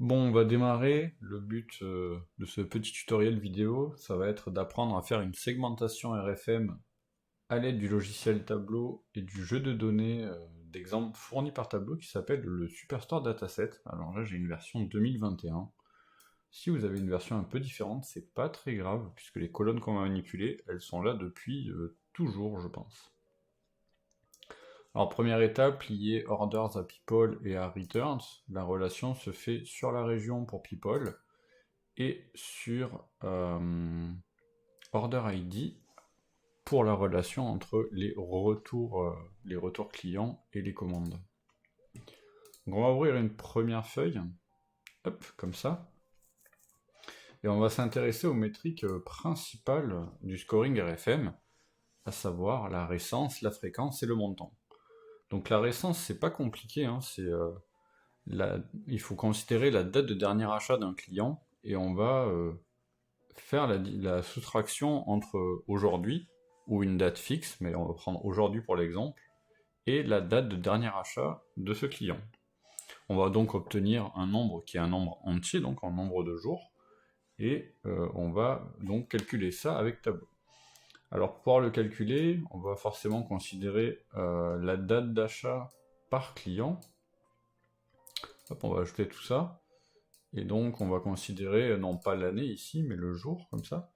Bon, on va démarrer. Le but de ce petit tutoriel vidéo, ça va être d'apprendre à faire une segmentation RFM à l'aide du logiciel Tableau et du jeu de données d'exemples fourni par Tableau qui s'appelle le Superstore Dataset. Alors là, j'ai une version 2021. Si vous avez une version un peu différente, c'est pas très grave, puisque les colonnes qu'on va manipuler, elles sont là depuis toujours, je pense. Alors, première étape, lier orders à people et à returns. La relation se fait sur la région pour people et sur order ID pour la relation entre les retours clients et les commandes. Donc, on va ouvrir une première feuille, hop, comme ça, et on va s'intéresser aux métriques principales du scoring RFM, à savoir la récence, la fréquence et le montant. Donc la récence, c'est pas compliqué, hein, il faut considérer la date de dernier achat d'un client et on va faire la soustraction entre aujourd'hui, ou une date fixe, mais on va prendre aujourd'hui pour l'exemple, et la date de dernier achat de ce client. On va donc obtenir un nombre qui est un nombre entier, donc en nombre de jours, et on va donc calculer ça avec Tableau. Alors pour pouvoir le calculer, on va forcément considérer la date d'achat par client. Hop, on va ajouter tout ça. Et donc on va considérer non pas l'année ici, mais le jour, comme ça.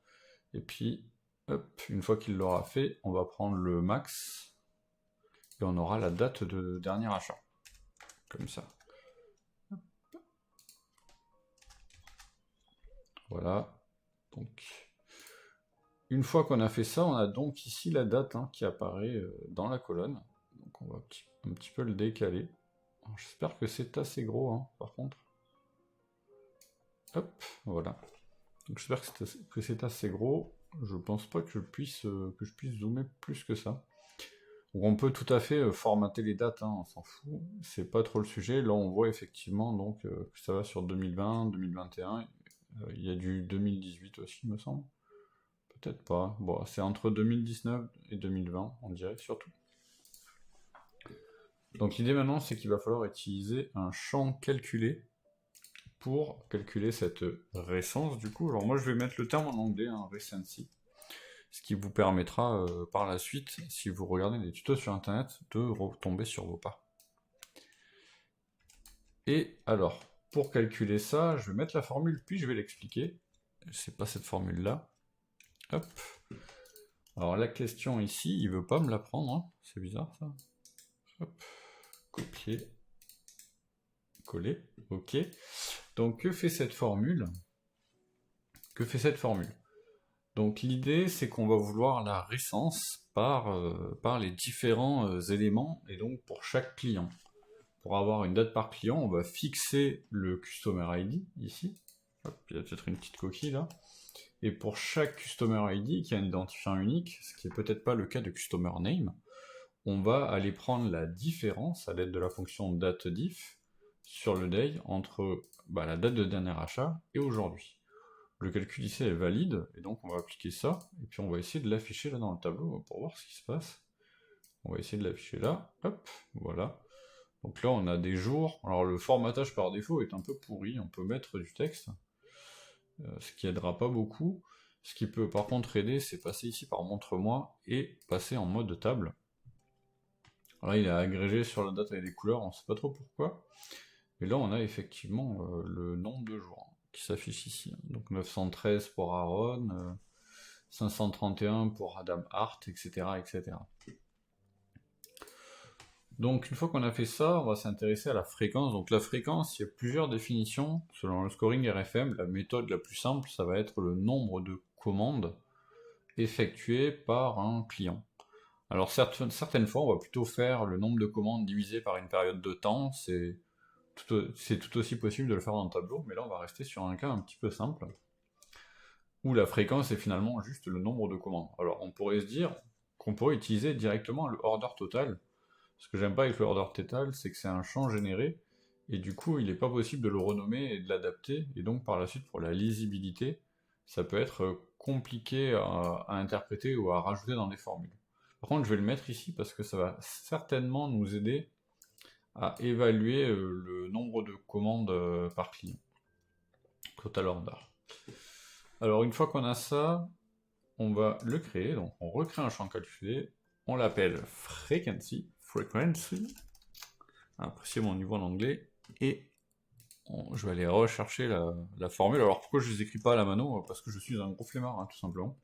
Et puis, hop, une fois qu'il l'aura fait, on va prendre le max, et on aura la date de dernier achat. Comme ça. Voilà. Donc, une fois qu'on a fait ça, on a donc ici la date qui apparaît dans la colonne. Donc on va un petit peu le décaler. J'espère que c'est assez gros, par contre. Hop, voilà. Donc j'espère que c'est assez gros. Je pense pas que je puisse zoomer plus que ça. Donc on peut tout à fait formater les dates, on s'en fout. C'est pas trop le sujet. Là on voit effectivement donc que ça va sur 2020, 2021. Il y a du 2018 aussi, il me semble. Peut-être pas. Bon, c'est entre 2019 et 2020, on dirait surtout. Donc l'idée maintenant, c'est qu'il va falloir utiliser un champ calculé pour calculer cette récence du coup. Alors moi je vais mettre le terme en anglais, recency, ce qui vous permettra par la suite, si vous regardez des tutos sur internet, de retomber sur vos pas. Et alors, pour calculer ça, je vais mettre la formule, puis je vais l'expliquer. C'est pas cette formule-là. Hop. Alors la question ici, il veut pas me la prendre, c'est bizarre ça. Hop. Copier. Coller. Ok. Donc que fait cette formule? Que fait cette formule? Donc l'idée, c'est qu'on va vouloir la récence par les différents éléments, et donc pour chaque client. Pour avoir une date par client, on va fixer le Customer ID, ici. Hop, il y a peut-être une petite coquille là. Et pour chaque Customer ID qui a un identifiant unique, ce qui n'est peut-être pas le cas de Customer Name, on va aller prendre la différence à l'aide de la fonction dateDiff sur le day entre la date de dernier achat et aujourd'hui. Le calcul ici est valide, et donc on va appliquer ça, et puis on va essayer de l'afficher là dans le tableau pour voir ce qui se passe. On va essayer de l'afficher là, hop, voilà. Donc là on a des jours, alors le formatage par défaut est un peu pourri, on peut mettre du texte, ce qui aidera pas beaucoup. Ce qui peut par contre aider, c'est passer ici par montre-moi, et passer en mode table. Alors là il est agrégé sur la date avec des couleurs, on sait pas trop pourquoi. Et là on a effectivement le nombre de jours qui s'affiche ici. Donc 913 pour Aaron, 531 pour Adam Hart, etc., etc. Donc une fois qu'on a fait ça, on va s'intéresser à la fréquence. Donc la fréquence, il y a plusieurs définitions. Selon le scoring RFM, la méthode la plus simple, ça va être le nombre de commandes effectuées par un client. Alors certaines fois, on va plutôt faire le nombre de commandes divisé par une période de temps. C'est tout aussi possible de le faire dans le tableau, mais là on va rester sur un cas un petit peu simple, où la fréquence est finalement juste le nombre de commandes. Alors on pourrait se dire qu'on pourrait utiliser directement le order total. Ce que j'aime pas avec le order total, c'est que c'est un champ généré, et du coup il n'est pas possible de le renommer et de l'adapter, et donc par la suite pour la lisibilité, ça peut être compliqué à interpréter ou à rajouter dans des formules. Par contre je vais le mettre ici parce que ça va certainement nous aider à évaluer le nombre de commandes par client. total order. Alors une fois qu'on a ça, on va le créer, donc on recrée un champ calculé, on l'appelle frequency, appréciez mon niveau en anglais, et je vais aller rechercher la formule. Alors pourquoi je ne les écris pas à la mano? Parce que je suis un gros flemmard, hein, tout simplement.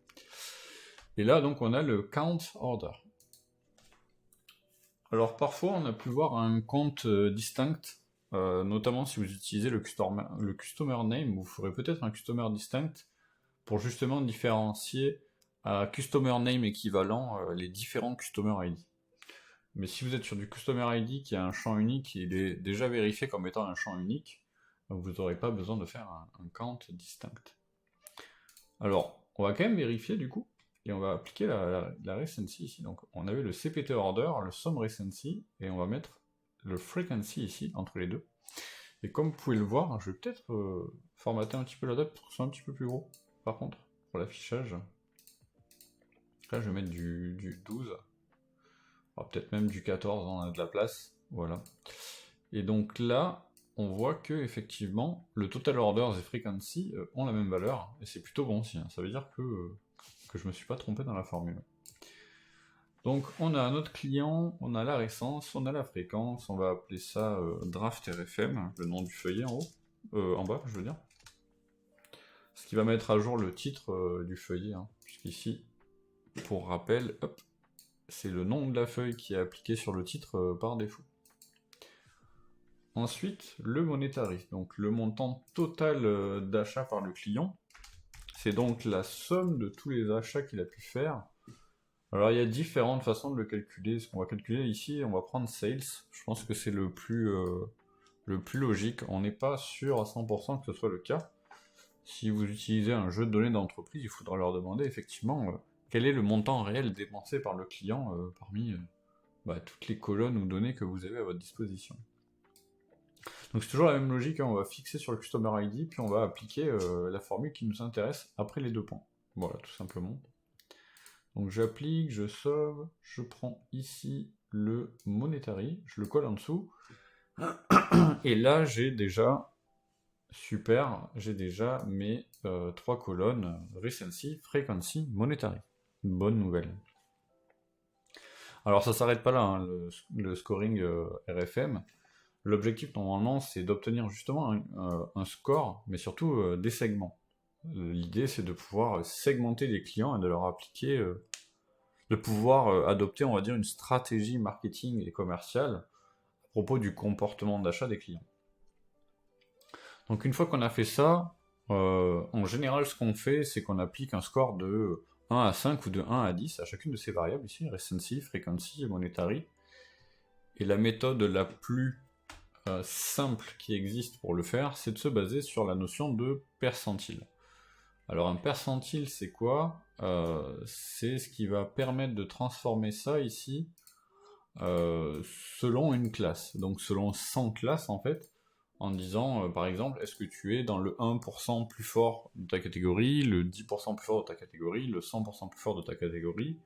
Et là donc on a le count order. Alors parfois on a pu voir un compte distinct, notamment si vous utilisez le customer name, vous ferez peut-être un customer distinct pour justement différencier à customer name équivalent les différents customer ID. Mais si vous êtes sur du customer ID qui a un champ unique, il est déjà vérifié comme étant un champ unique, donc vous n'aurez pas besoin de faire un count distinct. Alors, on va quand même vérifier du coup, et on va appliquer la recency ici. Donc on avait le CPT order, le sum recency, et on va mettre le frequency ici, entre les deux. Et comme vous pouvez le voir, je vais peut-être formater un petit peu la date pour que ce soit un petit peu plus gros, par contre, pour l'affichage. Là je vais mettre du 12. Peut-être même du 14, on a de la place, voilà. Et donc là, on voit que effectivement, le total orders et frequency ont la même valeur, et c'est plutôt bon aussi, hein. Ça veut dire que je me suis pas trompé dans la formule. Donc on a notre client, on a la récence, on a la fréquence, on va appeler ça draft RFM, le nom du feuillet en haut, en bas je veux dire. Ce qui va mettre à jour le titre du feuillet, hein, puisqu'ici, pour rappel, hop, c'est le nom de la feuille qui est appliqué sur le titre par défaut. Ensuite, le monetary, donc le montant total d'achat par le client. C'est donc la somme de tous les achats qu'il a pu faire. Alors il y a différentes façons de le calculer. Ce qu'on va calculer ici, on va prendre sales. Je pense que c'est le plus logique. On n'est pas sûr à 100% que ce soit le cas. Si vous utilisez un jeu de données d'entreprise, il faudra leur demander effectivement quel est le montant réel dépensé par le client parmi toutes les colonnes ou données que vous avez à votre disposition. Donc c'est toujours la même logique, hein, on va fixer sur le Customer ID, puis on va appliquer la formule qui nous intéresse après les deux points. Voilà, tout simplement. Donc j'applique, je sauve, je prends ici le monetary, je le colle en dessous, et là j'ai déjà, super, j'ai déjà mes 3 colonnes, recency, frequency, monetary. Bonne nouvelle. Alors ça s'arrête pas là, hein, le scoring RFM. L'objectif normalement c'est d'obtenir justement un score, mais surtout des segments. L'idée c'est de pouvoir segmenter les clients et de leur appliquer, de pouvoir adopter, on va dire, une stratégie marketing et commerciale à propos du comportement d'achat des clients. Donc une fois qu'on a fait ça, en général ce qu'on fait c'est qu'on applique un score de 1 à 5 ou de 1 à 10 à chacune de ces variables ici, recency, frequency et monetary. Et la méthode la plus simple qui existe pour le faire, c'est de se baser sur la notion de percentile. Alors un percentile c'est quoi? C'est ce qui va permettre de transformer ça ici selon une classe, donc selon 100 classes en fait, en disant par exemple est-ce que tu es dans le 1% plus fort de ta catégorie, le 10% plus fort de ta catégorie, le 100% plus fort de ta catégorie,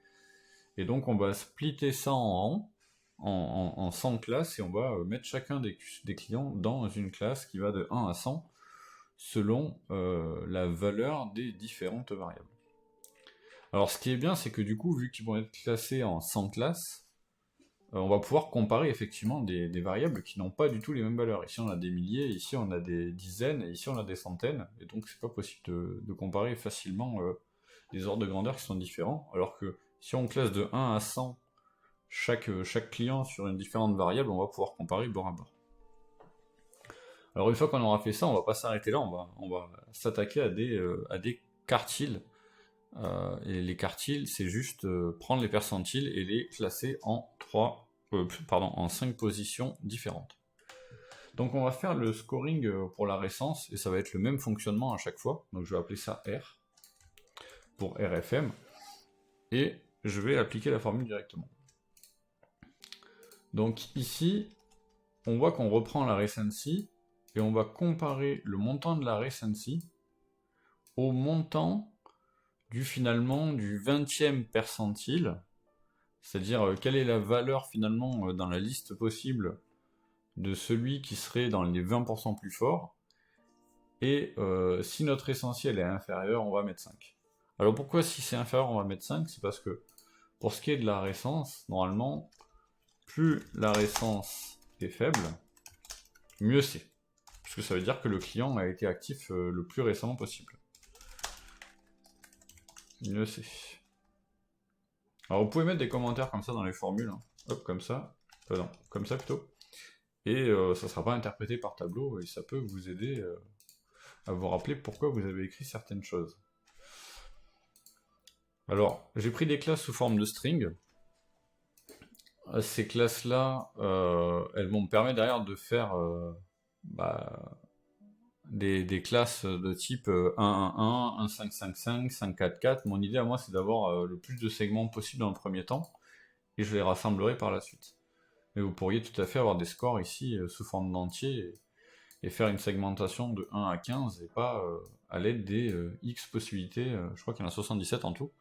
et donc on va splitter ça en rangs, en 100 classes, et on va mettre chacun des clients dans une classe qui va de 1 à 100 selon la valeur des différentes variables. Alors ce qui est bien, c'est que du coup, vu qu'ils vont être classés en 100 classes, on va pouvoir comparer effectivement des variables qui n'ont pas du tout les mêmes valeurs. Ici on a des milliers, ici on a des dizaines, et ici on a des centaines, et donc c'est pas possible de comparer facilement des ordres de grandeur qui sont différents, alors que si on classe de 1 à 100 chaque client sur une différente variable, on va pouvoir comparer bord à bord. Alors une fois qu'on aura fait ça, on va pas s'arrêter là, on va s'attaquer à des quartiles. Et les quartiles, c'est juste prendre les percentiles et les classer en 5 positions différentes. Donc on va faire le scoring pour la récence, et ça va être le même fonctionnement à chaque fois. Donc je vais appeler ça R pour RFM, et je vais appliquer la formule directement. Donc ici, on voit qu'on reprend la recency, et on va comparer le montant de la recency au montant du 20e percentile, c'est-à-dire quelle est la valeur finalement dans la liste possible de celui qui serait dans les 20% plus forts, Et si notre essentiel est inférieur, on va mettre 5. Alors pourquoi si c'est inférieur, on va mettre 5? C'est parce que pour ce qui est de la récence, normalement, plus la récence est faible, mieux c'est. Parce que ça veut dire que le client a été actif le plus récemment possible. Mieux c'est. Alors vous pouvez mettre des commentaires comme ça dans les formules. Hein. Hop, comme ça. Non, comme ça plutôt. Et ça ne sera pas interprété par tableau et ça peut vous aider à vous rappeler pourquoi vous avez écrit certaines choses. Alors, j'ai pris des classes sous forme de string. Ces classes-là, elles vont me permettre derrière de faire des classes de type 1.1.1, 1.5.5.5, 5.4.4. Mon idée à moi, c'est d'avoir le plus de segments possible dans le premier temps, et je les rassemblerai par la suite. Mais vous pourriez tout à fait avoir des scores ici sous forme d'entier, et faire une segmentation de 1 à 15, et pas à l'aide des X possibilités, je crois qu'il y en a 77 en tout,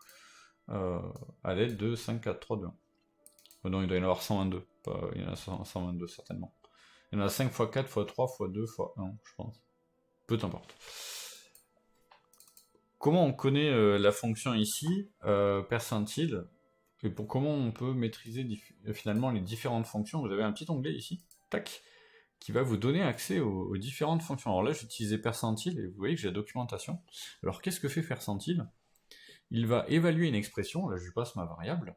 à l'aide de 5, 4, 3, 2, 1. Non, il doit y en avoir 122, il y en a 122 certainement. Il y en a 5 x 4 x 3 x 2 x 1, je pense. Peu importe. Comment on connaît la fonction ici, percentile, et pour comment on peut maîtriser finalement les différentes fonctions? Vous avez un petit onglet ici, tac, qui va vous donner accès aux différentes fonctions. Alors là, j'ai utilisé percentile, et vous voyez que j'ai la documentation. Alors qu'est-ce que fait percentile? Il va évaluer une expression, là je lui passe ma variable,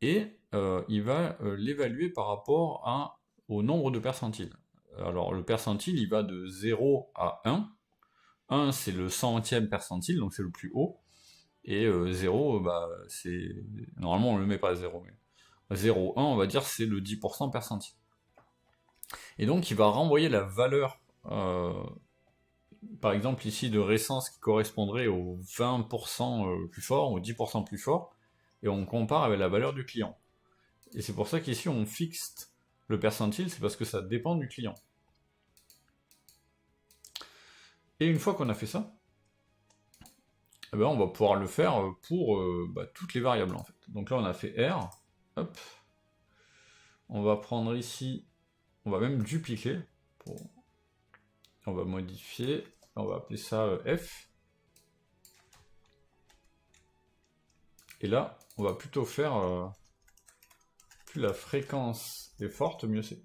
et il va l'évaluer par rapport au nombre de percentiles. Alors le percentile, il va de 0 à 1. 1, c'est le centième percentile, donc c'est le plus haut. Et 0, c'est... Normalement, on ne le met pas à 0, mais 0, 1, on va dire, c'est le 10% percentile. Et donc, il va renvoyer la valeur, par exemple, ici, de récence qui correspondrait au 20% plus fort, au 10% plus fort, et on compare avec la valeur du client. Et c'est pour ça qu'ici, on fixe le percentile, c'est parce que ça dépend du client. Et une fois qu'on a fait ça, eh ben, on va pouvoir le faire pour toutes les variables en fait. Donc là on a fait R, hop. On va prendre ici, on va même dupliquer, on va modifier, on va appeler ça F. Et là, on va plutôt faire, plus la fréquence est forte, mieux c'est.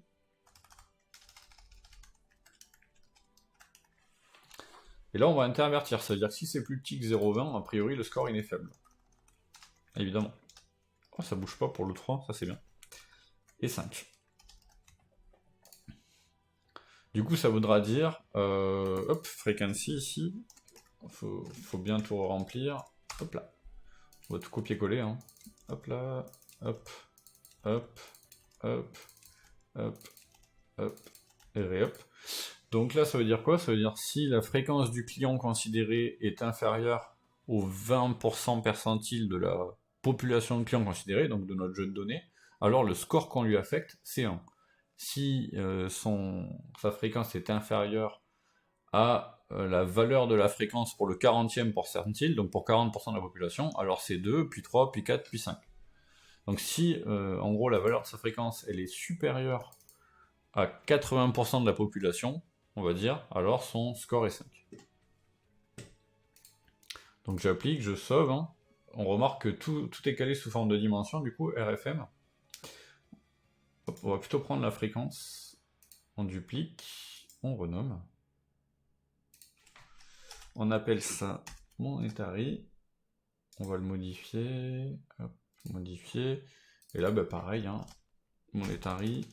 Et là on va intervertir, ça veut dire que si c'est plus petit que 0,20, a priori le score il est faible. Évidemment. Oh, ça bouge pas pour le 3, ça c'est bien. Et 5. Du coup, ça voudra dire, hop, frequency ici, faut bien tout remplir, hop là, on va tout copier-coller, hein. Hop là, hop, hop, hop, hop, hop, et ré-hop. Donc là, ça veut dire quoi? Ça veut dire si la fréquence du client considéré est inférieure au 20% percentile de la population de clients considérés, donc de notre jeu de données, alors le score qu'on lui affecte, c'est 1. Si sa fréquence est inférieure à la valeur de la fréquence pour le 40e percentile, donc pour 40% de la population, alors c'est 2, puis 3, puis 4, puis 5. Donc si, en gros, la valeur de sa fréquence, elle est supérieure à 80% de la population, on va dire, alors son score est 5. Donc j'applique, je sauve, hein. On remarque que tout est calé sous forme de dimension, du coup, RFM. Hop, on va plutôt prendre la fréquence, on duplique, on renomme. On appelle ça monetary. On va le modifier. Hop, modifier. Et là, pareil, hein, monetary.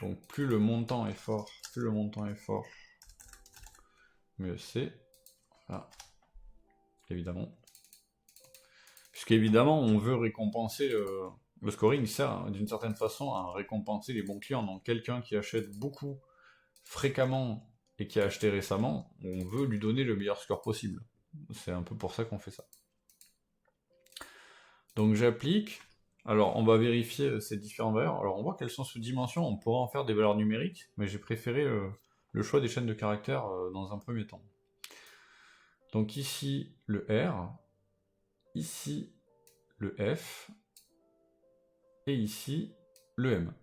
Donc plus le montant est fort, mieux c'est. Voilà. Évidemment. Puisqu'évidemment, on veut récompenser... le scoring sert d'une certaine façon à récompenser les bons clients. Donc quelqu'un qui achète beaucoup, fréquemment, et qui a acheté récemment, on veut lui donner le meilleur score possible. C'est un peu pour ça qu'on fait ça. Donc j'applique. Alors on va vérifier ces différentes valeurs. Alors on voit qu'elles sont sous dimension, on pourra en faire des valeurs numériques, mais j'ai préféré le choix des chaînes de caractères dans un premier temps. Donc ici le R, ici le F, et ici le M.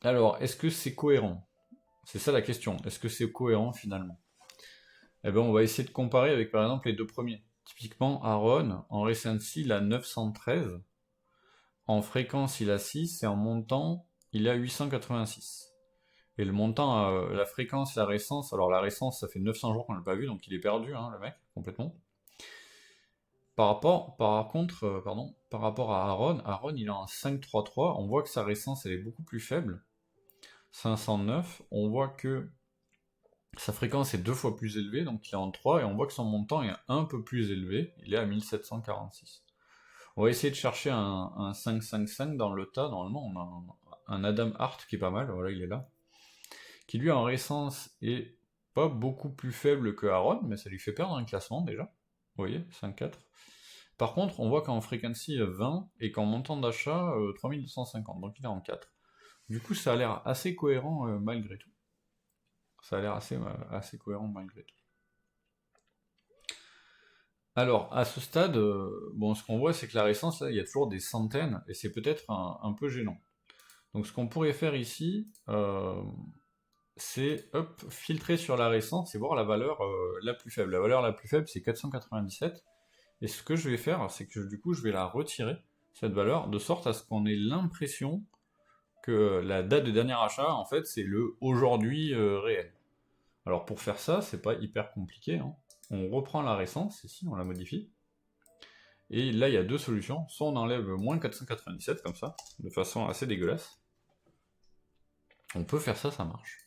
Alors, est-ce que c'est cohérent? C'est ça la question. Est-ce que c'est cohérent finalement? Eh bien, on va essayer de comparer avec par exemple les deux premiers. Typiquement, Aaron, en recency, il a 913. En fréquence, il a 6. Et en montant, il a 886. Et le montant, la fréquence, la récence. Alors, la récence, ça fait 900 jours qu'on l'a pas vu, donc il est perdu, hein, le mec, complètement. Par rapport à Aaron, il a un 533. On voit que sa récence, elle est beaucoup plus faible. 509. On voit que sa fréquence est 2 fois plus élevée, donc il est en 3, et on voit que son montant est un peu plus élevé, il est à 1746. On va essayer de chercher un 555 dans le tas. Normalement, on a un Adam Hart qui est pas mal, voilà, il est là. Qui lui, en récence, est pas beaucoup plus faible que Aaron, mais ça lui fait perdre un classement déjà. Vous voyez, 5-4. Par contre, on voit qu'en frequency 20 et qu'en montant d'achat 3250, donc il est en 4. Du coup, ça a l'air assez cohérent malgré tout. Ça a l'air assez cohérent malgré tout. Alors, à ce stade, bon, ce qu'on voit, c'est que la récence, là, il y a toujours des centaines, et c'est peut-être un peu gênant. Donc, ce qu'on pourrait faire ici, c'est, hop, filtrer sur la récence et voir la valeur la plus faible. La valeur la plus faible, c'est 497. Et ce que je vais faire, c'est que du coup, je vais la retirer, cette valeur, de sorte à ce qu'on ait l'impression que la date de dernier achat, en fait, c'est le aujourd'hui réel. Alors, pour faire ça, c'est pas hyper compliqué, hein. On reprend la récence, ici, on la modifie. Et là, il y a deux solutions. Soit on enlève moins 497, comme ça, de façon assez dégueulasse. On peut faire ça, ça marche.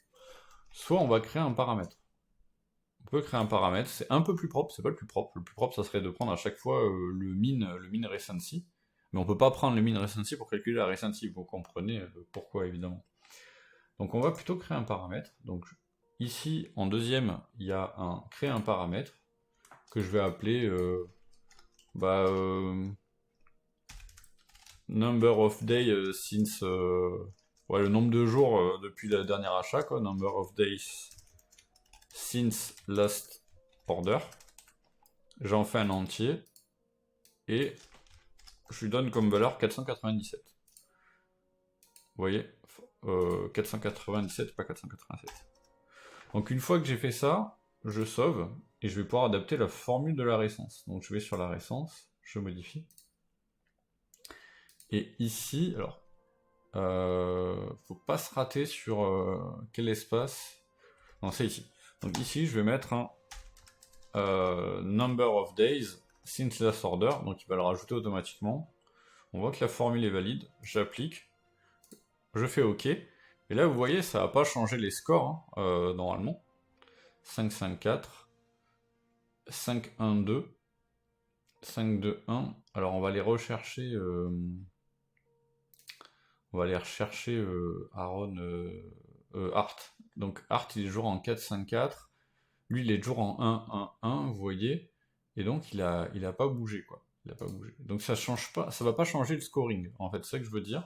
Soit on va créer un paramètre. On peut créer un paramètre, c'est un peu plus propre, c'est pas le plus propre. Le plus propre, ça serait de prendre à chaque fois le min recency. Mais on peut pas prendre le min recency pour calculer la recency, vous comprenez pourquoi, évidemment. Donc on va plutôt créer un paramètre. Donc ici, en deuxième, il y a créer un paramètre que je vais appeler number of days since le nombre de jours depuis le dernier achat, quoi, number of days since last order. J'en fais un entier et je lui donne comme valeur 497. Vous voyez, 497, pas 487. Donc une fois que j'ai fait ça, je sauve et je vais pouvoir adapter la formule de la récence. Donc je vais sur la récence, je modifie. Et ici, alors, faut pas se rater sur quel espace. Non, c'est ici. Donc ici, je vais mettre un number of days since last order. Donc il va le rajouter automatiquement. On voit que la formule est valide. J'applique. Je fais OK. Et là, vous voyez, ça n'a pas changé les scores, hein, normalement. 5, 5, 4. 5, 1, 2. 5, 2, 1. Alors on va les rechercher. On va aller rechercher Aaron Hart. Donc Hart, il est toujours en 4, 5, 4. Lui, il est toujours en 1, 1, 1, vous voyez. Et donc, il a pas bougé, quoi. Il a pas bougé. Donc, ça change pas, ça va pas changer le scoring, en fait, c'est ça que je veux dire.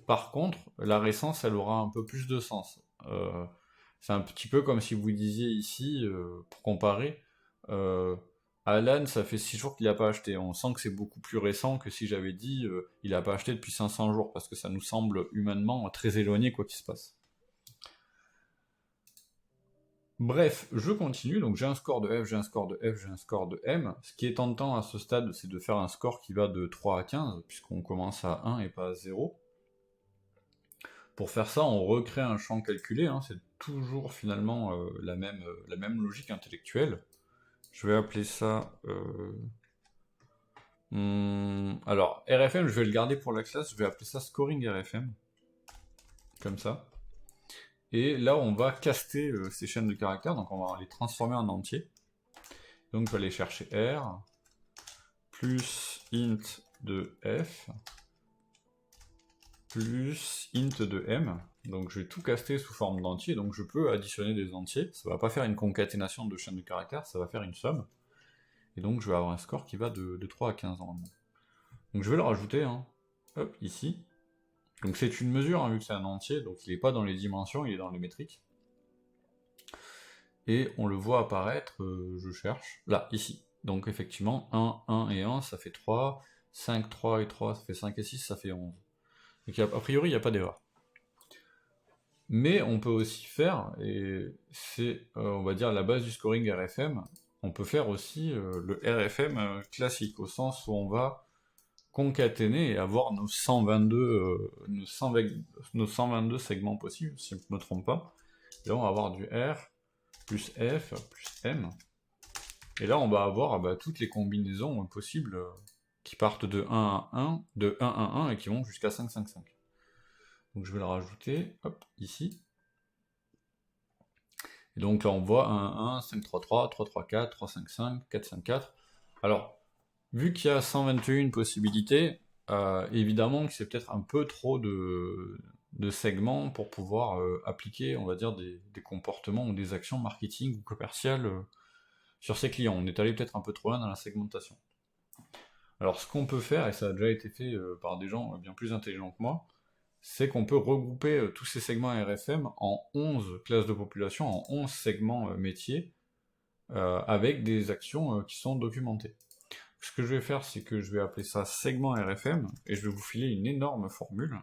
Par contre, la récence, elle aura un peu plus de sens. C'est un petit peu comme si vous disiez ici, pour comparer, Alan, ça fait 6 jours qu'il n'a pas acheté. On sent que c'est beaucoup plus récent que si j'avais dit il n'a pas acheté depuis 500 jours, parce que ça nous semble humainement très éloigné quoi qu'il se passe. Bref, je continue, donc j'ai un score de F, j'ai un score de F, j'ai un score de M. Ce qui est tentant à ce stade, c'est de faire un score qui va de 3 à 15, puisqu'on commence à 1 et pas à 0. Pour faire ça, on recrée un champ calculé, hein, c'est toujours finalement la même logique intellectuelle. Je vais appeler ça... alors, RFM, je vais le garder pour la classe, je vais appeler ça scoring RFM. Comme ça. Et là, on va caster ces chaînes de caractères, donc on va les transformer en entier. Donc, je vais aller chercher R, plus int de F, plus int de M. Donc, je vais tout caster sous forme d'entier, donc je peux additionner des entiers. Ça va pas faire une concaténation de chaînes de caractères, ça va faire une somme. Et donc, je vais avoir un score qui va de 3 à 15 normalement. Donc, je vais le rajouter, hein. Hop, ici. Donc, c'est une mesure, hein, vu que c'est un entier, donc il n'est pas dans les dimensions, il est dans les métriques. Et on le voit apparaître, je cherche, là, ici. Donc effectivement, 1, 1 et 1, ça fait 3, 5, 3 et 3, ça fait 5 et 6, ça fait 11. Donc a priori, il n'y a pas d'erreur. Mais on peut aussi faire, et c'est on va dire la base du scoring RFM, on peut faire aussi le RFM classique, au sens où on va concaténer et avoir nos 122 segments possibles, si je ne me trompe pas. Et là on va avoir du R, plus F, plus M. Et là on va avoir toutes les combinaisons possibles qui partent de 1 à 1, de 1 à 1 et qui vont jusqu'à 5, 5, 5. Donc je vais le rajouter, hop, ici. Et donc là on voit 1, 1, 5, 3, 3, 3, 3, 4, 3, 5, 5, 4, 5, 4. Alors, vu qu'il y a 121 possibilités, évidemment que c'est peut-être un peu trop de segments pour pouvoir appliquer, on va dire, des comportements ou des actions marketing ou commerciales sur ces clients. On est allé peut-être un peu trop loin dans la segmentation. Alors ce qu'on peut faire, et ça a déjà été fait par des gens bien plus intelligents que moi, c'est qu'on peut regrouper tous ces segments RFM en 11 classes de population, en 11 segments métiers, avec des actions qui sont documentées. Ce que je vais faire, c'est que je vais appeler ça segment RFM, et je vais vous filer une énorme formule,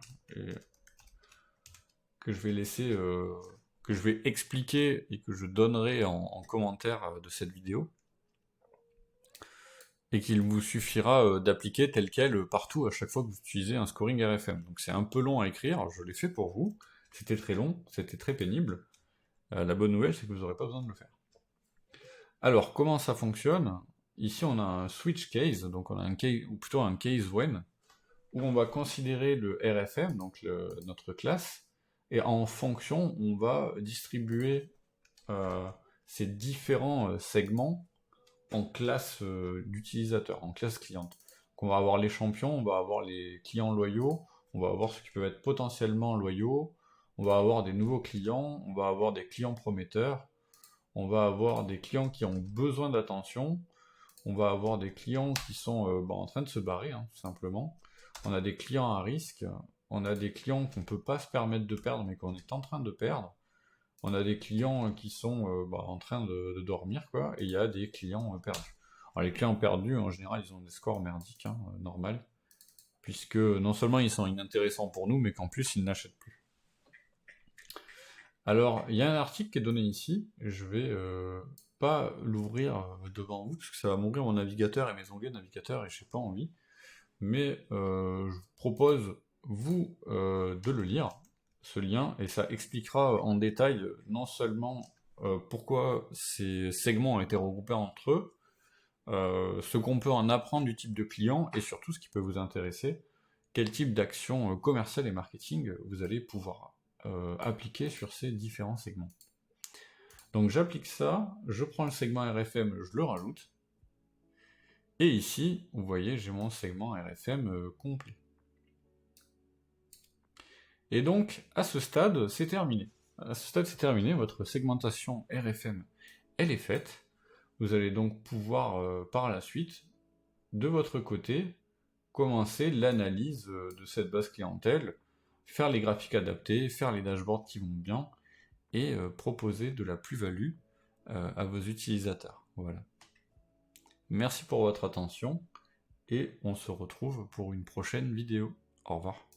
que je vais laisser, que je vais expliquer et que je donnerai en commentaire de cette vidéo, et qu'il vous suffira d'appliquer tel quel partout à chaque fois que vous utilisez un scoring RFM. Donc c'est un peu long à écrire, je l'ai fait pour vous, c'était très long, c'était très pénible. La bonne nouvelle, c'est que vous n'aurez pas besoin de le faire. Alors, comment ça fonctionne? Ici, on a un switch case, donc on a un case, ou plutôt un case when, où on va considérer le RFM, donc notre classe, et en fonction, on va distribuer ces différents segments en classe d'utilisateurs, en classe cliente. Donc on va avoir les champions, on va avoir les clients loyaux, on va avoir ceux qui peuvent être potentiellement loyaux, on va avoir des nouveaux clients, on va avoir des clients prometteurs, on va avoir des clients qui ont besoin d'attention, on va avoir des clients qui sont en train de se barrer, hein, tout simplement. On a des clients à risque, on a des clients qu'on ne peut pas se permettre de perdre, mais qu'on est en train de perdre. On a des clients qui sont en train de dormir, quoi, et il y a des clients perdus. Alors, les clients perdus, en général, ils ont des scores merdiques, hein, normal, puisque non seulement ils sont inintéressants pour nous, mais qu'en plus, ils n'achètent plus. Alors, il y a un article qui est donné ici, je vais pas l'ouvrir devant vous, parce que ça va m'ouvrir mon navigateur et mes onglets de navigateur, et j'ai pas envie. Mais je vous propose, vous, de le lire, ce lien, et ça expliquera en détail non seulement pourquoi ces segments ont été regroupés entre eux, ce qu'on peut en apprendre du type de client, et surtout ce qui peut vous intéresser, quel type d'action commerciale et marketing vous allez pouvoir appliquer sur ces différents segments. Donc j'applique ça, je prends le segment RFM, je le rajoute, et ici, vous voyez, j'ai mon segment RFM complet. Et donc, à ce stade, c'est terminé. À ce stade, c'est terminé, votre segmentation RFM, elle est faite. Vous allez donc pouvoir, par la suite, de votre côté, commencer l'analyse de cette base clientèle, faire les graphiques adaptés, faire les dashboards qui vont bien, et proposer de la plus-value à vos utilisateurs. Voilà. Merci pour votre attention, et on se retrouve pour une prochaine vidéo. Au revoir.